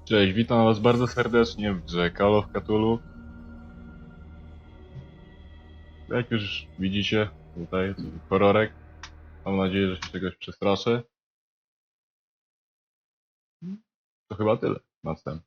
Cześć, witam was bardzo serdecznie w grze Call of Cthulhu. Jak już widzicie, tutaj horrorek. Mam nadzieję, że się czegoś przestraszę. To chyba tyle na wstęp.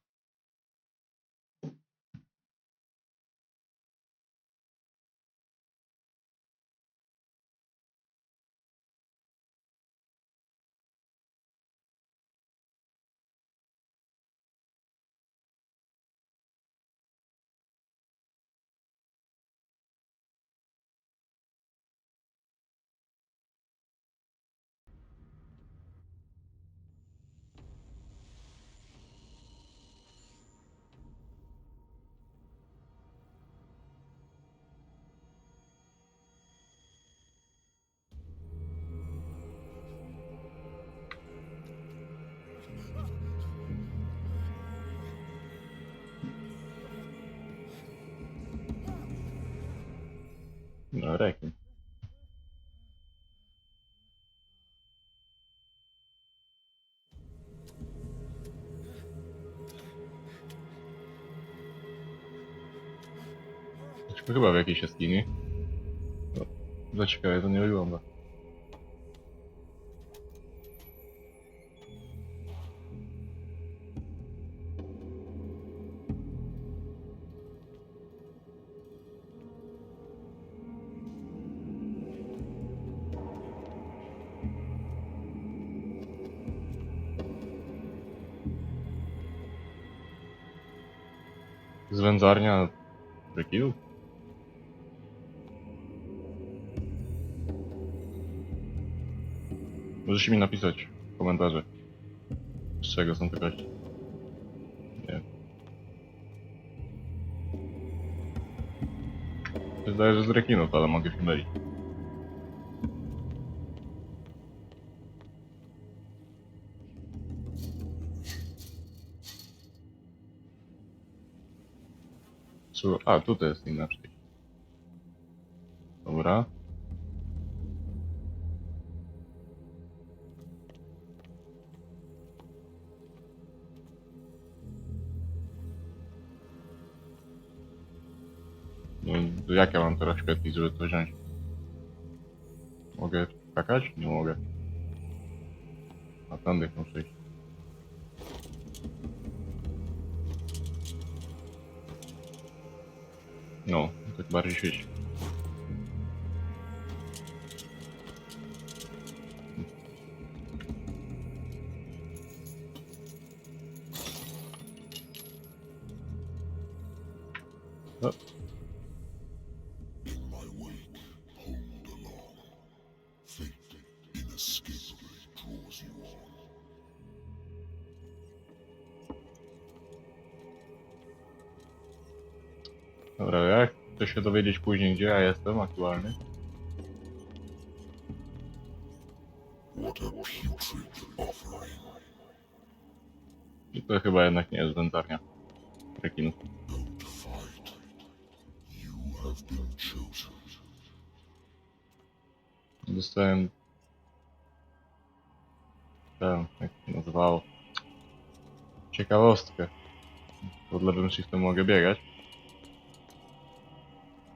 No, rekin. Jesteśmy chyba w jakiejś jaskini. No, za ciekawe to nie wygląda. Zwędzarnia rekinów? Możecie mi napisać w komentarze, z czego są te kości. Nie wiem. Mi się zdaje, że z rekinów, ale mogę się mylić. A, tutaj jest inaczej. Dobra. No, jak ja mam teraz świetlić, żeby to wziąć? Mogę skakać? Nie mogę. A tędy muszę iść. No, tak bardziej świeci. No. Dobra, jak chcę się dowiedzieć później, gdzie ja jestem aktualnie. I to chyba jednak nie jest wędzarnia rekinów. Dostałem... jak się nazywało? Ciekawostkę. Pod lewym shiftem mogę biegać.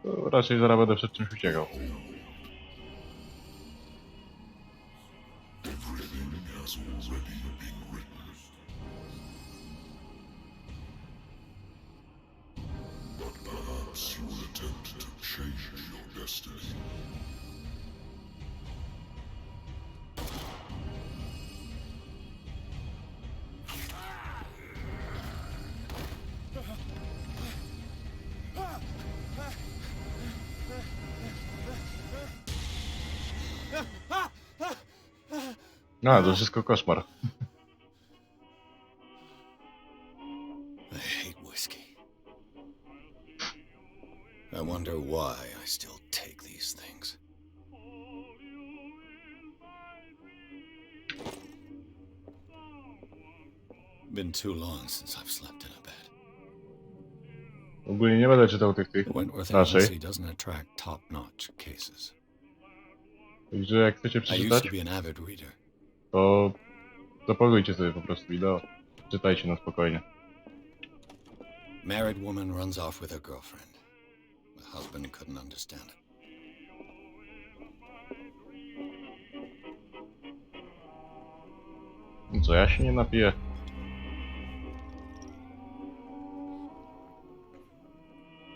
To raczej zaraz będę przed czymś uciekał. No, to wszystko koszmar. I hate whiskey. I wonder why I still take these things. Been too long since I've slept in a bed. Ogólnie nie będę czytał tych Wentworth raczej. Agency doesn't attract top-notch cases. Także jak chcecie I used przeczytać, to be an avid reader. to zapolujcie sobie po prostu wideo. Czytajcie na spokojnie. Married woman runs off with her girlfriend. The husband couldn't understand it. No co, ja się nie napiję.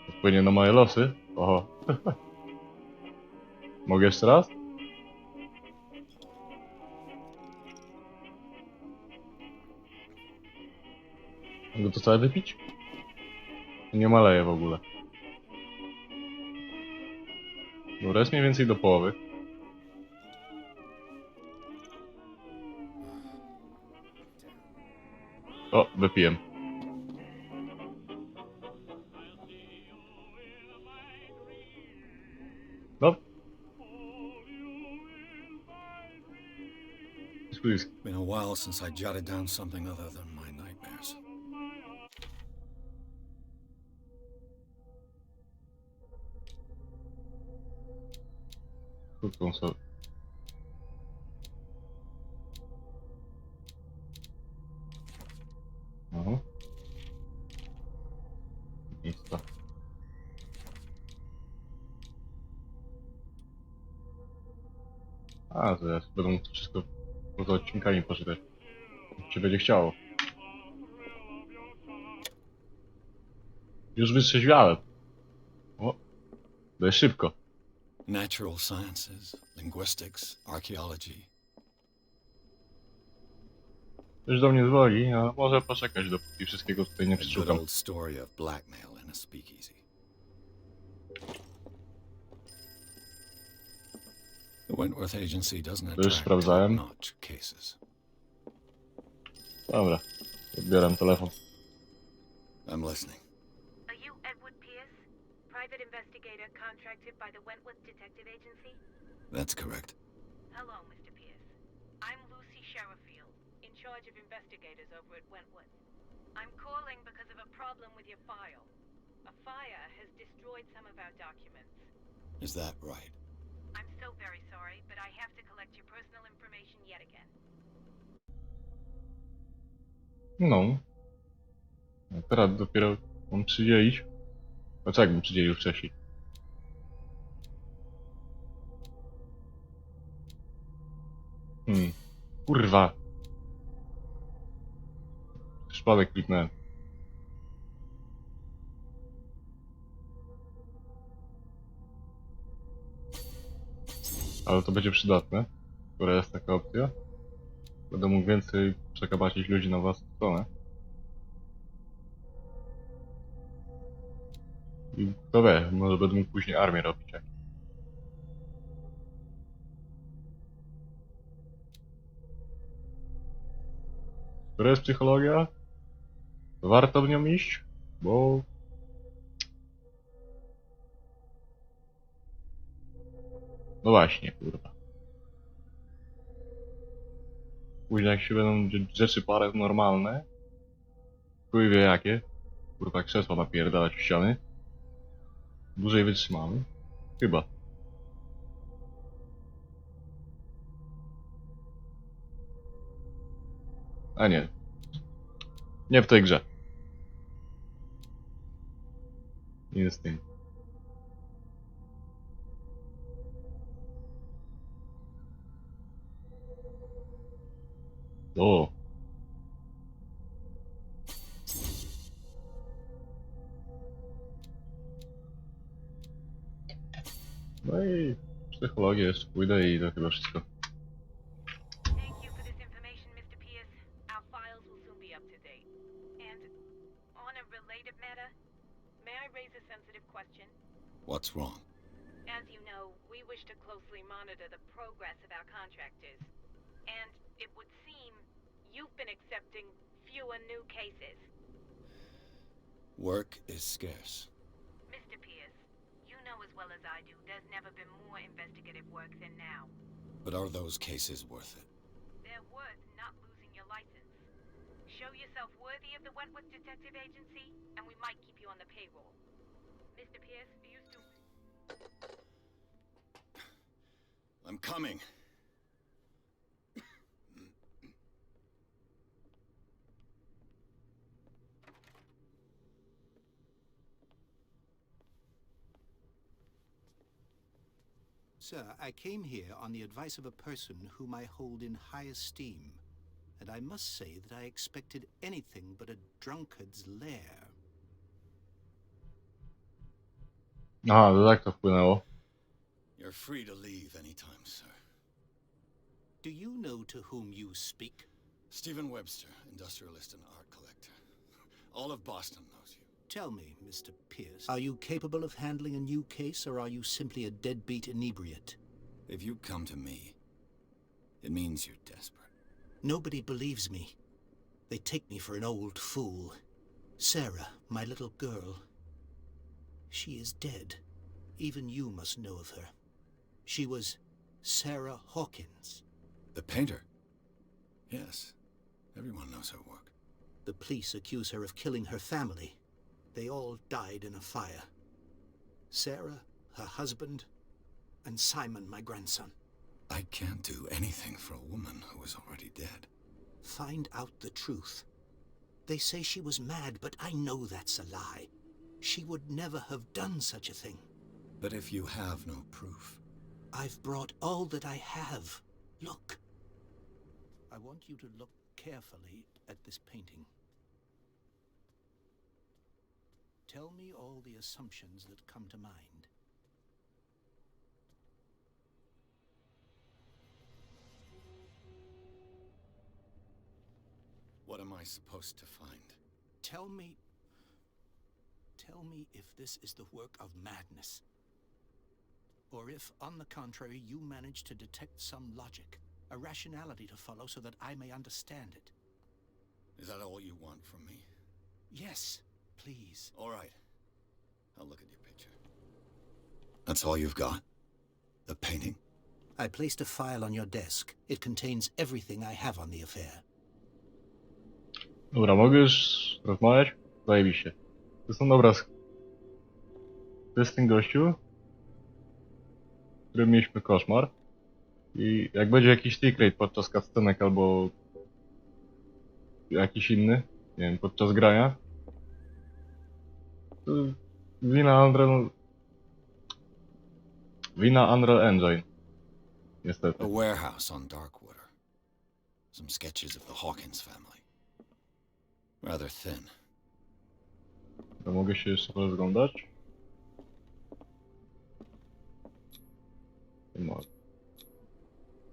To wpłynie na moje losy? Oho. Mogę jeszcze raz? Mogę to całe wypić? Nie maleję w ogóle. Dobra, jest mniej więcej do połowy. O, wypiłem. No. Please. Been a while since I jotted down something other than my nightmares. Krótką sobie. Aha. Nic to. A, zaraz będę mógł to wszystko poza odcinkami poczytać. Jak się będzie chciało. Już wytrzeźwiałem. O, dość szybko. Natural sciences, linguistics, archaeology. Już do mnie dzwoni, a może poczekać, dopóki wszystkiego tutaj nie A good przeszukam. old story of blackmail in a speakeasy. The Wentworth Agency doesn't To już attract sprawdzałem. top-notch cases. Dobra, odbieram telefon. I'm listening. Are you Edward Pierce, private investigator contracted by the Wentworth Detective Agency? That's correct. Hello, Mr. Pierce. I'm Lucy Sherifield, in charge of investigators over at Wentworth. I'm calling because of a problem with your file. A fire has destroyed some of our documents. Is that right? I'm so very sorry, but I have to collect your personal information yet again. No. A teraz dopiero mam przydzielić. A co jakbym przydzielił wcześniej? Kurwa. Przypadek kliknąłem. Ale to będzie przydatne. Która jest taka opcja. Będę mógł więcej przekabacić ludzi na własną stronę. I kto wie, może będę mógł później armię robić. Jak. Która jest psychologia? Warto w nią iść, bo... No właśnie, kurwa. Później jak się będą rzeczy parę normalne, chuj wie jakie, kurwa krzesła napierdalać w ściany, dłużej wytrzymamy. Chyba. A nie. Nie w tej grze. Nie z tym. O. No i psychologię jeszcze pójdę i to chyba wszystko. Thank you for this information, Mr. Pierce. Our files will soon be up to date. And on a related matter, may I raise a sensitive question? What's wrong? As you know, we wish to closely monitor the progress of our contractors. And it would seem you've been accepting fewer new cases. Work is scarce. Mr. Pierce, you know as well as I do, there's never been more investigative work than now. But are those cases worth it? They're worth not losing your license. Show yourself worthy of the Wentworth Detective Agency, and we might keep you on the payroll. Mr. Pierce, are you still... I'm coming. Sir, I came here on the advice of a person whom I hold in high esteem, and I must say that I expected anything but a drunkard's lair. Aha, to tak to wpłynęło. You're free to leave anytime, sir. Do you know to whom you speak? Stephen Webster, industrialist and art collector. All of Boston knows you. Tell me, Mr. Pierce, are you capable of handling a new case, or are you simply a deadbeat inebriate? If you come to me, it means you're desperate. Nobody believes me. They take me for an old fool. Sarah, my little girl. She is dead. Even you must know of her. She was Sarah Hawkins. The painter? Yes. Everyone knows her work. The police accuse her of killing her family. They all died in a fire. Sarah, her husband, and Simon, my grandson. I can't do anything for a woman who is already dead. Find out the truth. They say she was mad, but I know that's a lie. She would never have done such a thing. But if you have no proof... I've brought all that I have. Look. I want you to look carefully at this painting. Tell me all the assumptions that come to mind. What am I supposed to find? Tell me if this is the work of madness. Or if, on the contrary, you manage to detect some logic, a rationality to follow so that I may understand it. Is that all you want from me? Yes, please. All right. I'll look at your picture. That's all you've got? The painting? I placed a file on your desk. It contains everything I have on the affair. Dobra, mogę już rozmawiać? Zajebiście. To są dobra... To jest ten gościu, z którym mieliśmy koszmar. I jak będzie jakiś secret podczas cutscenek albo jakiś inny, nie wiem, podczas grania, to wina Unreal Engine. Niestety. A warehouse on Darkwater. Some sketches of the Hawkins family. Rather thin. To mogę się jeszcze rozglądać?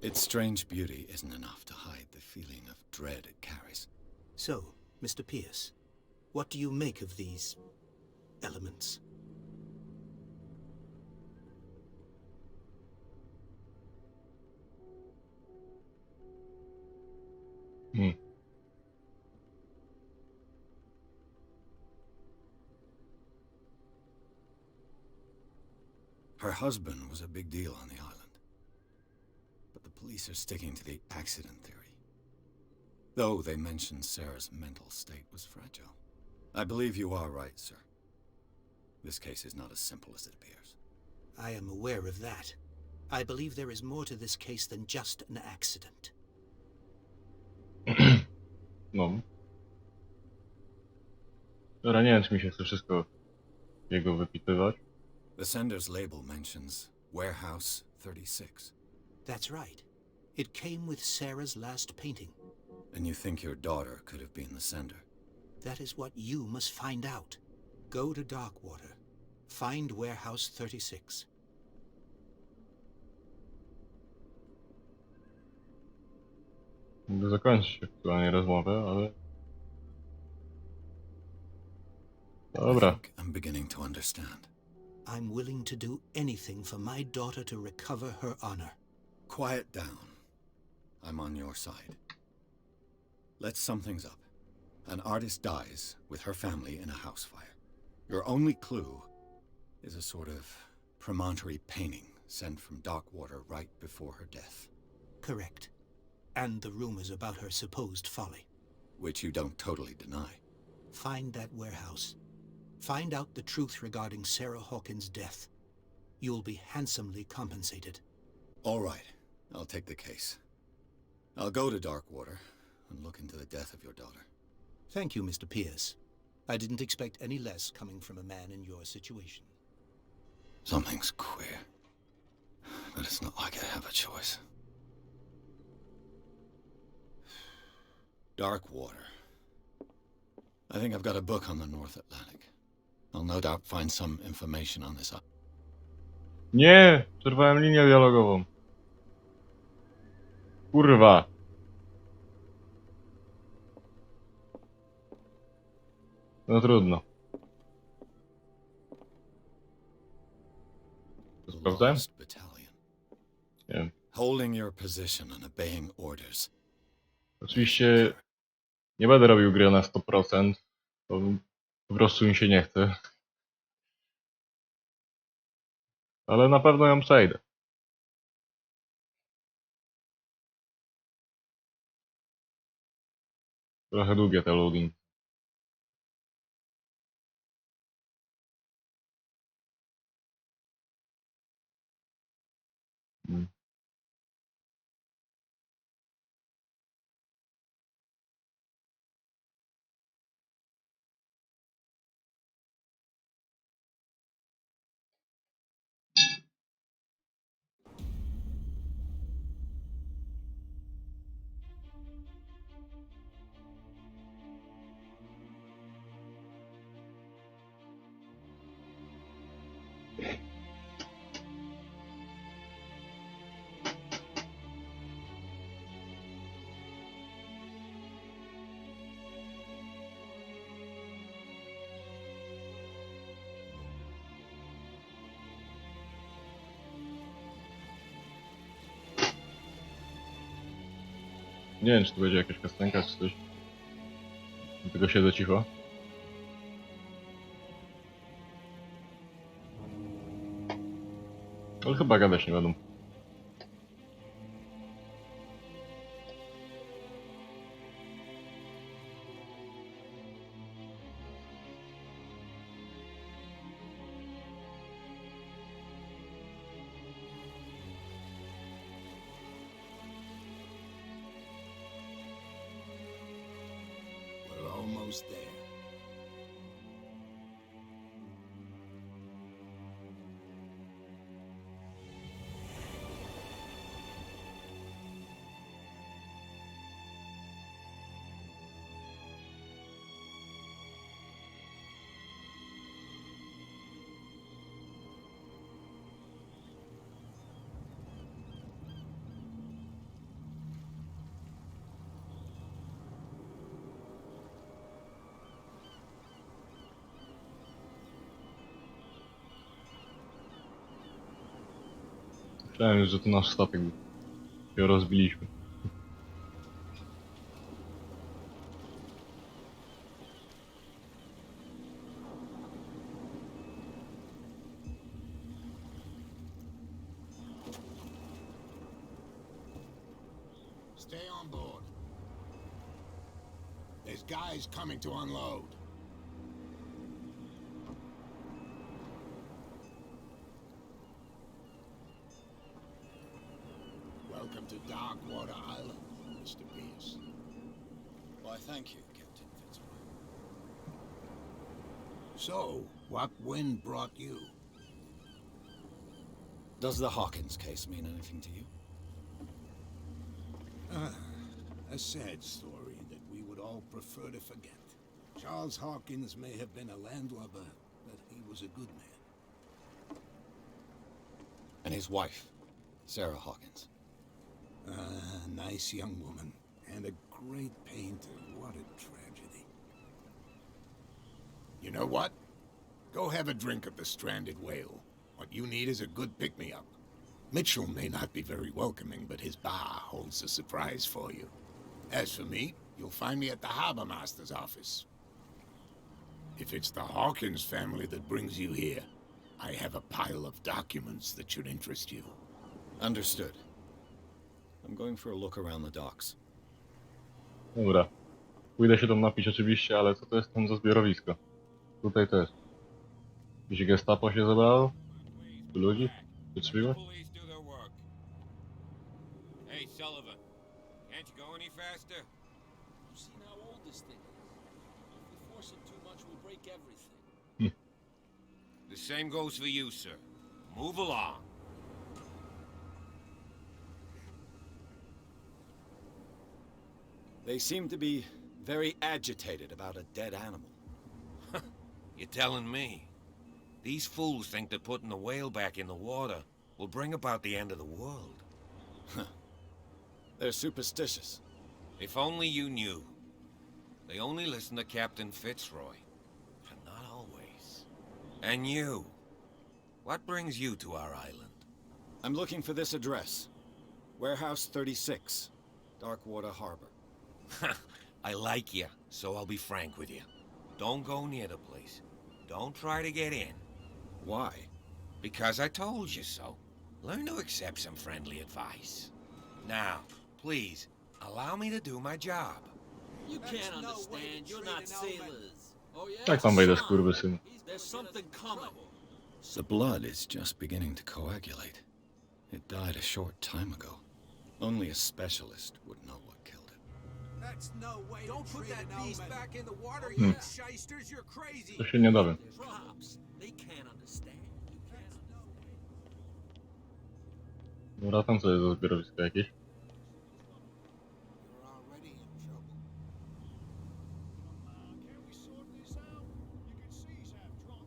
Its strange beauty isn't enough to hide the feeling of dread it carries. So, Mr. Pierce, what do you make of these elements? Her husband was a big deal on the island. But the police are sticking to the accident theory. Though they mention Sarah's mental state was fragile. I believe you are right, sir. This case is not as simple as it appears. I am aware of that. I believe there is more to this case than just an accident. No. Dobra, nie wiem, czy mi się chce wszystko jego wypitywać. The sender's label mentions Warehouse 36. That's right. It came with Sarah's last painting. And you think your daughter could have been the sender? That is what you must find out. Go to Darkwater. Find Warehouse 36. Mogę zakończyć aktualnie rozmowę, ale... I Dobra. think I'm beginning to understand. I'm willing to do anything for my daughter to recover her honor. Quiet down. I'm on your side. Let's sum things up. An artist dies with her family in a house fire. Your only clue is a sort of promontory painting sent from Darkwater right before her death. Correct. And the rumors about her supposed folly. Which you don't totally deny. Find that warehouse. Find out the truth regarding Sarah Hawkins' death. You'll be handsomely compensated. All right. I'll take the case. I'll go to Darkwater and look into the death of your daughter. Thank you, Mr. Pierce. I didn't expect any less coming from a man in your situation. Something's queer. But it's not like I have a choice. Dark water. I think I've got a book on the North Atlantic. I'll no doubt find some information on this. Nie! Przerwałem linię dialogową. Kurwa! No trudno. To sprawdzałem? Lost battalion. Nie wiem. Holding your position and obeying orders. Oczywiście nie będę robił gry na 100%, bo po prostu mi się nie chce. Ale na pewno ją przejdę. Trochę długie te loading. Mm. Nie wiem, czy tu będzie jakaś kastenka, czy coś. Dlatego siedzę cicho. Ale chyba gadać nie będą. We're almost there. Myślałem, że to nasz statek był. Się rozbiliśmy. Stay on board. There's guys coming to unload. Welcome to Darkwater Island, Mr. Pierce. Why, thank you, Captain Fitzroy. So, what wind brought you? Does the Hawkins case mean anything to you? A sad story that we would all prefer to forget. Charles Hawkins may have been a landlubber, but he was a good man. And his wife, Sarah Hawkins. A nice young woman, and a great painter. What a tragedy. You know what? Go have a drink at the Stranded Whale. What you need is a good pick-me-up. Mitchell may not be very welcoming, but his bar holds a surprise for you. As for me, you'll find me at the Harbor Master's office. If it's the Hawkins family that brings you here, I have a pile of documents that should interest you. Understood. I'm going for a look around the docks. Dobra. Pójdę się tam napić oczywiście, ale co to jest tam za zbiorowisko? Tutaj też. Jakieś gestapo się zebrało? Tu ludzi? Wytrzymać? Police do their work. Hey, Sullivan, can't you go any faster? You've seen how old this thing is. If we force it too much, we'll break everything. The same goes for you, sir. Move along. They seem to be very agitated about a dead animal. You're telling me? These fools think that putting the whale back in the water will bring about the end of the world. They're superstitious. If only you knew. They only listen to Captain Fitzroy. And not always. And you. What brings you to our island? I'm looking for this address. Warehouse 36, Darkwater Harbor. I like you, so I'll be frank with you. Don't go near the place. Don't try to get in. Why? Because I told you so. Learn to accept some friendly advice. Now, please, allow me to do my job. You can't understand. You're not sailors. Oh yeah. Jak tam wejdę, skurwysyn? There's something coming. The blood is just beginning to coagulate. It died a short time ago. Only a specialist would know what killed it. That's no way. Don't put that beast back in the water, Hmm. you shysters. You're crazy. To się nie dowiem. Cops. They can't understand. You can't understand. Dobra, tam co jest za zbiorowisko jakieś? You're already in trouble. Can't we sort this out? You can see he's half drunk.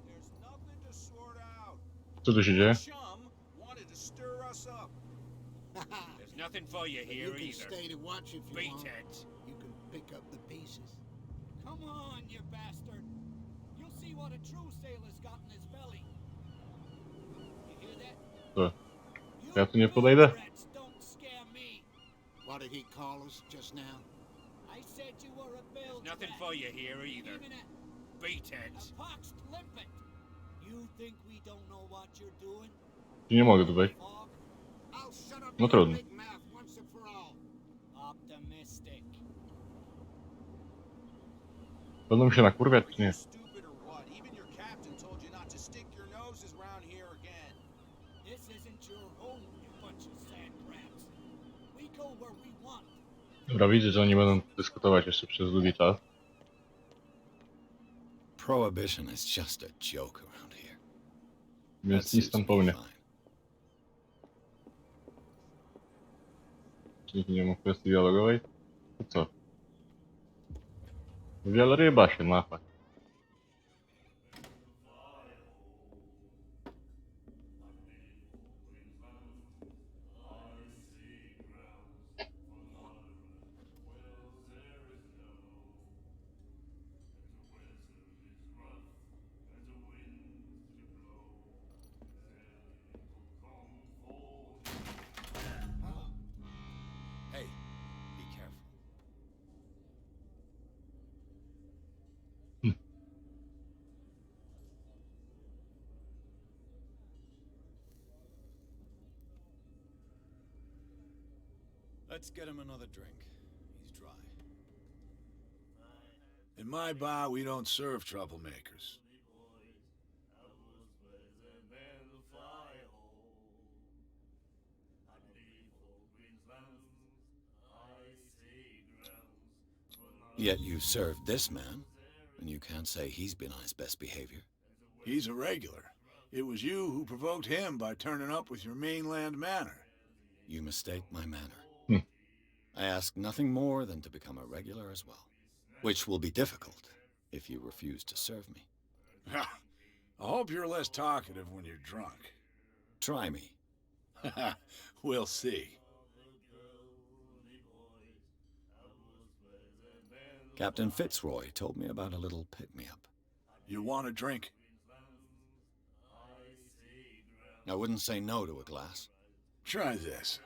There's nothing to sort out. Co tu się dzieje? Chum wanted to stir us up. There's nothing for you You here can either. stay to watch if you want. Beatheads. You can pick up the pieces. Come on, you bastard. You'll see what a true sailor's got in his belly. You hear that? Co? You Ja tu nie podejdę? brats don't scare me. What did he call us just now? I said you were a bilge Nothing rat. for you here either. Even Beatheads. a poxed limpet. You think we don't know what you're doing? Nie mogę tu wejść. Fog? I'll shut up No your trudno. big mouth once and for all. Optimistic. Będą się nakurwiać, czy Are you nie? stupid or what? Even your captain told you not to stick your noses around here again. This isn't your home, you bunch of sand crabs. We go where we want. Dobra, widzę, że oni będą dyskutować jeszcze przez długi czas. Prohibition is just a joke around here. Więc That nic suits tam me po mnie. fine. Czy nie ma kwestii dialogowej? To co? Wieloryba się mapa. Hey, be careful. Let's get him another drink. He's dry. In my bar, we don't serve troublemakers. Yet you served this man, and you can't say he's been on his best behavior. He's a regular. It was you who provoked him by turning up with your mainland manner. You mistake my manner. Hmm. I ask nothing more than to become a regular as well, which will be difficult if you refuse to serve me. I hope you're less talkative when you're drunk. Try me. We'll see. Captain Fitzroy told me about a little pick-me-up. You want a drink? I wouldn't say no to a glass. Try this.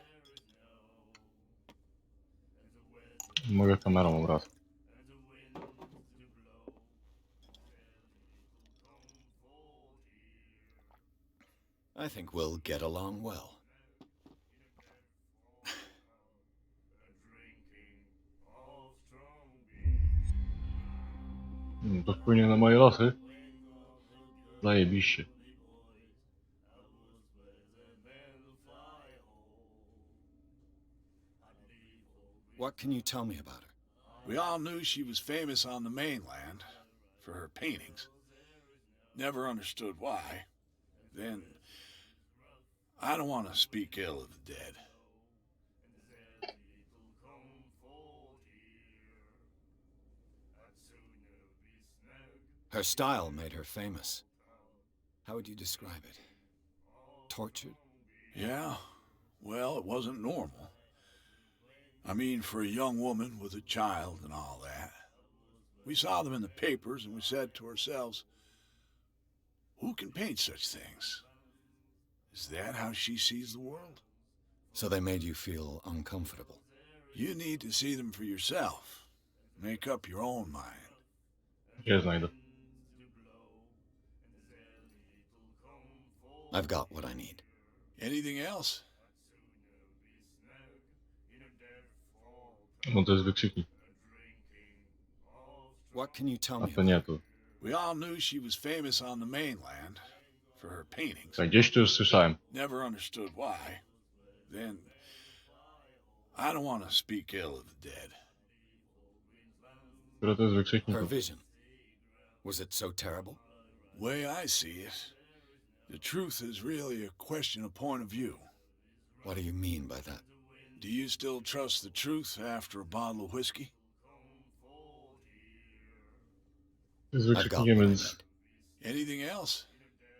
Mogę kamerą wracać. I think we'll get along well. To wpłynie na moje losy. Zajebiście. What can you tell me about her? We all knew she was famous on the mainland for her paintings. Never understood why. Then, I don't want to speak ill of the dead. Her style made her famous. How would you describe it? Tortured? Yeah, well, it wasn't normal. I mean, for a young woman with a child and all that. We saw them in the papers and we said to ourselves, who can paint such things? Is that how she sees the world? So they made you feel uncomfortable. You need to see them for yourself. Make up your own mind. Gdzie znajdę? I've got what I need. Anything else? No to jest wykrzyknik. What can you tell A me to about nie her? tu. We all knew she was famous on the mainland for her paintings. Tak, gdzieś tu już słyszałem. Never understood why. Then, I don't want to speak ill of the dead. Które to jest Her wykrzyknik? vision. Was it so terrible? Way I see it, the truth is really a question of point of view. What do you mean by that? Do you still trust the truth after a bottle of whiskey? To jest I've got wykrzyknikiem, what I więc need. Anything else?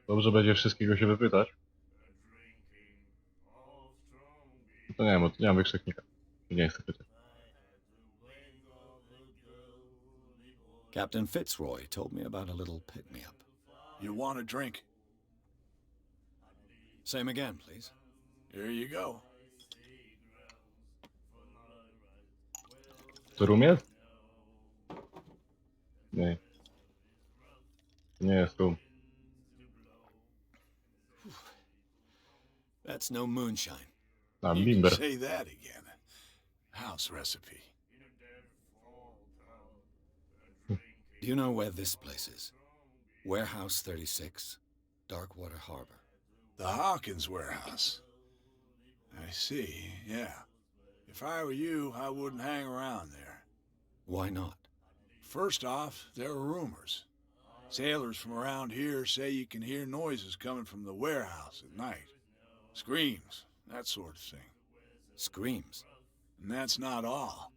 dobrze będzie wszystkiego się wypytać. To nie wiem, bo tu nie mam wykrzyknika. Nie chcę pytać. Captain Fitzroy told me about a little pick-me-up. You want a drink? Same again, please. Here you go. To rum jest? Nie. To nie jest rum. That's no moonshine. A, You can bimber. say that again. House recipe. Do you know where this place is? Warehouse 36, Darkwater Harbor. The Hawkins warehouse. I see, yeah. If I were you, I wouldn't hang around there. Why not? First off, there are rumors. Sailors from around here say you can hear noises coming from the warehouse at night. Screams, that sort of thing. Screams. And that's not all.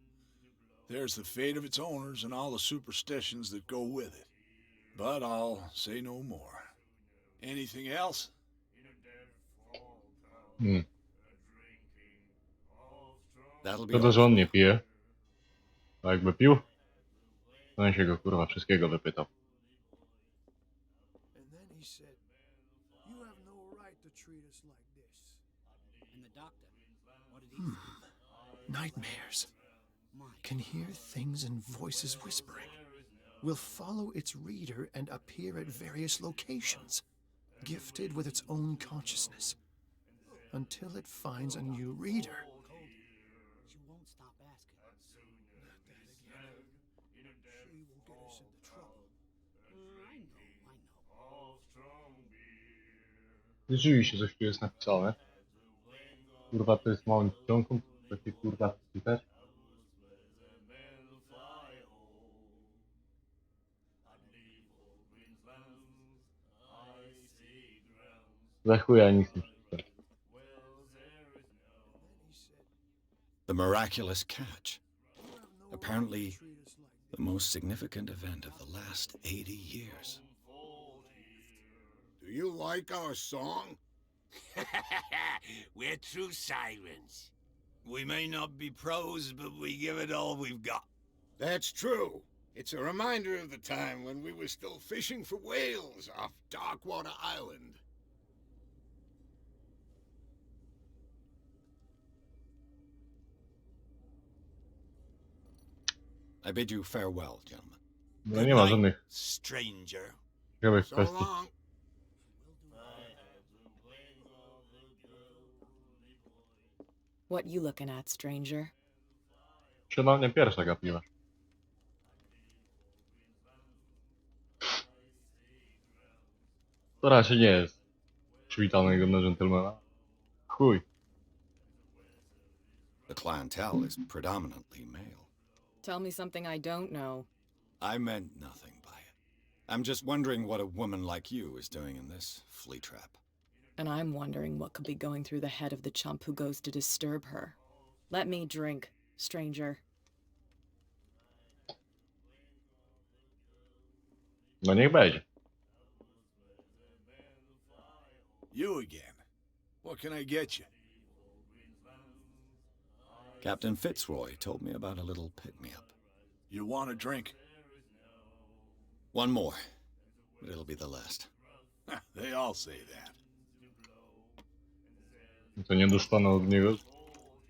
There's the fate of its owners and all the superstitions that go with it. But I'll say no more. Anything else? That'll be Szkoda, all. że on nie pije. A jakby pił, to on się go kurwa wszystkiego wypytał. And then he said, "You have no right to treat us like this." And the doctor, what did he say? Nightmares. My Can hear things and voices whispering. Will follow its reader and appear at various locations, gifted with its own consciousness, until it finds a new reader. She won't stop asking. Not that again. She will get us into trouble. I know. Rzeczywiście coś tu jest napisane. Kurwa, to jest małym ciągiem, takie kurwa czytać. Za chuja nic nie przeczytałem. The miraculous catch. Apparently, the most significant event of the last 80 years. Do you like our song? We're true sirens. We may not be pros, but we give it all we've got. That's true. It's a reminder of the time when we were still fishing for whales off Darkwater Island. I bid you farewell, gentlemen. No nie ma żadnych Stranger. ciekawych So kwestii. long. What you looking at, stranger? Chyba nie pierwsza gapiła. To raczej nie jest przywitanego na dżentelmena. Chuj. The clientele is predominantly male. Tell me something I don't know. I meant nothing by it. I'm just wondering what a woman like you is doing in this flea trap. And I'm wondering what could be going through the head of the chump who goes to disturb her. Let me drink, stranger. No niech będzie. You again. What can I get you? Captain Fitzroy told me about a little pick-me-up. You want a drink? One more, but it'll be the last. They all say that. To nie dostanę od niego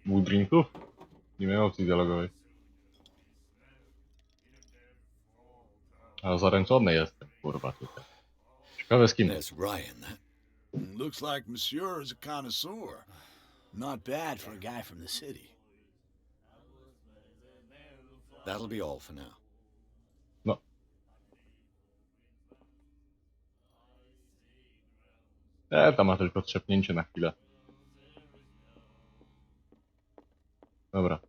2 drinków? Nie miałem opcji dialogowej. A zaręczony jestem, kurwa, tutaj. Ciekawe z kim. There's Ryan, that. Looks like Monsieur is a connoisseur. Not bad for a guy from the city. That'll be all for now. No. Tam ma tylko trzepnięcie na chwilę. Dobra.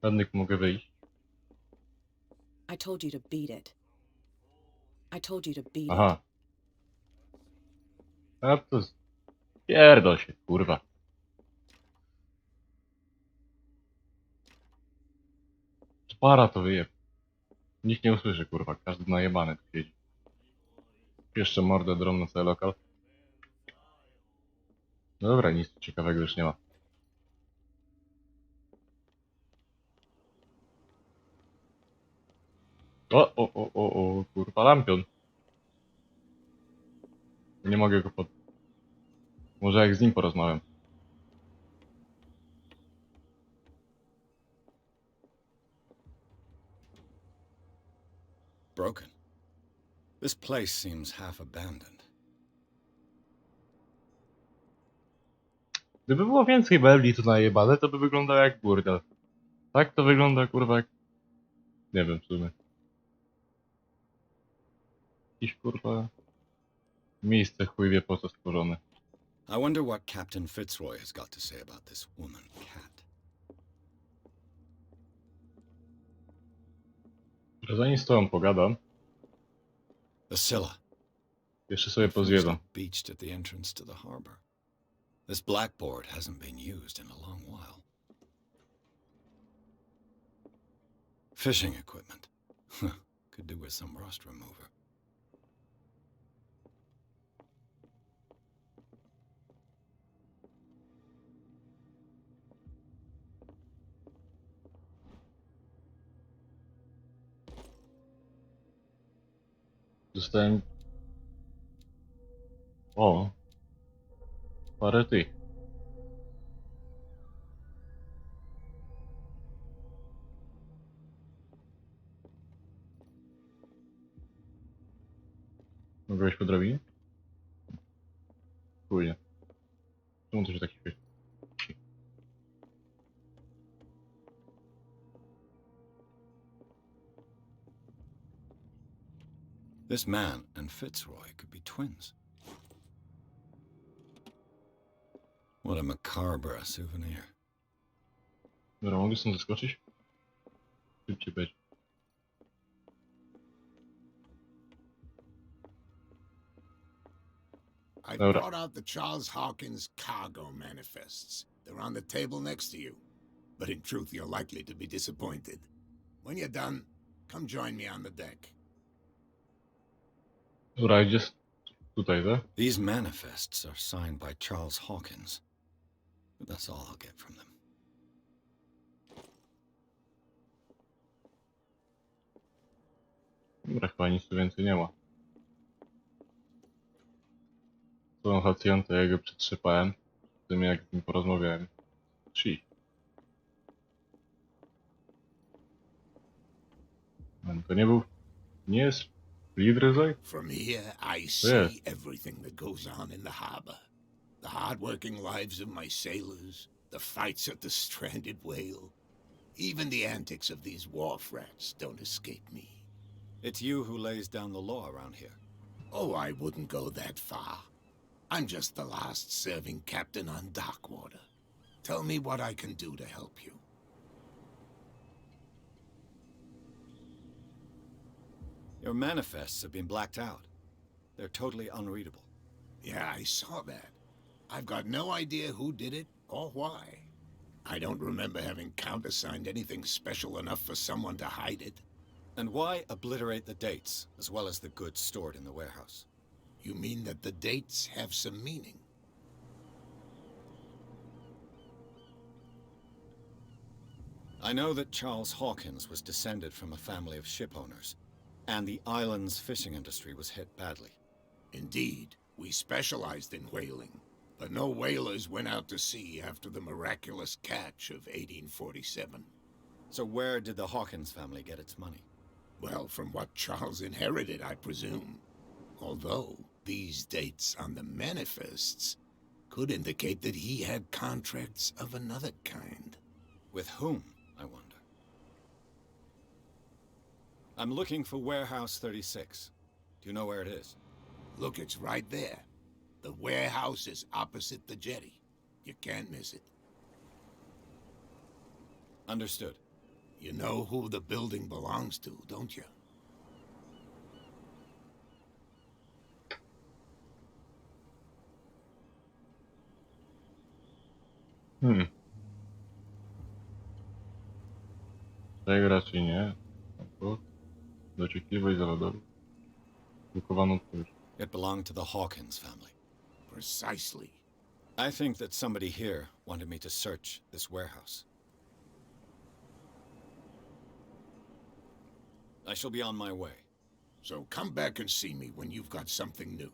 Żadnych mogę wyjść. I told you to beat it. I told you to beat Aha. A to... Pierdol się, kurwa. Para to wyjeb. Nikt nie usłyszy, kurwa. Każdy najebany tu siedzi. Jeszcze mordę drobną cały lokal. No dobra, nic ciekawego już nie ma. O, kurwa, lampion. Nie mogę go pod... Może jak z nim porozmawiam. Broken. This place seems half abandoned. Gdyby było więcej mebli tu najebane, to by wyglądało jak burdel. Tak to wygląda, kurwa, jak... Nie wiem, w sumie. Jakiś, kurwa... Miejsce chuj wie po co stworzone. I wonder what Captain Fitzroy has got to say about this woman cat. Że zanim z tobą pogadam, Basilla. jeszcze sobie Food's pozwiedzam. got beached at the entrance to the harbor. This blackboard hasn't been used in a long while. Fishing equipment. Could do with some rust remover. Dostałem... O! Parę tych. Mogę wejść po drabinie? Chuj. Czemu to się tak śpieszy? This man and Fitzroy could be twins. What a macabre souvenir. Dobra, mogę stąd zaskoczyć? Szybciej będzie. I Dobra. brought out the Charles Hawkins cargo manifests. They're on the table next to you. But in truth, you're likely to be disappointed. When you're done, come join me on the deck. Dobra, gdzie... Tutaj, tak? These manifests are signed by Charles Hawkins. But that's all I'll get from them. Dobra, chyba nic tu więcej nie ma. Tą hacjantę ja go przetrzepałem. Z tym jak z nim porozmawiałem. To nie był... Nie jest... Lidryzaj? From here, I see Yeah. everything that goes on in the harbor. The hard-working lives of my sailors, the fights at the stranded whale. Even the antics of these wharf rats don't escape me. It's you who lays down the law around here. Oh, I wouldn't go that far. I'm just the last serving captain on Darkwater. Tell me what I can do to help you. Your manifests have been blacked out. They're totally unreadable. Yeah, I saw that. I've got no idea who did it or why. I don't remember having countersigned anything special enough for someone to hide it. And why obliterate the dates, as well as the goods stored in the warehouse? You mean that the dates have some meaning? I know that Charles Hawkins was descended from a family of ship owners, and the island's fishing industry was hit badly. Indeed, we specialized in whaling, but no whalers went out to sea after the miraculous catch of 1847. So where did the Hawkins family get its money? Well, from what Charles inherited, I presume. Although, these dates on the manifests could indicate that he had contracts of another kind. With whom, I wonder? I'm looking for Warehouse 36. Do you know where it is? Look, it's right there. The warehouse is opposite the jetty. You can't miss it. Understood. You know who the building belongs to, don't you? Tego raczej nie. Albo dociekliwej zawodowej. Drukowaną odpowiedź. It belonged to the Hawkins family. Precisely. I think that somebody here wanted me to search this warehouse. I shall be on my way. So come back and see me when you've got something new.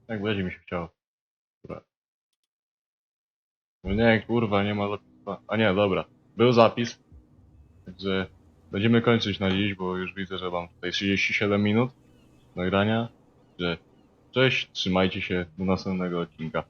Jak będzie mi się chciało. Dobra. No nie, kurwa, nie ma zapisu. A nie, dobra. Był zapis. Także będziemy kończyć na dziś, bo już widzę, że mam tutaj 37 minut nagrania. Że cześć, trzymajcie się, do następnego odcinka.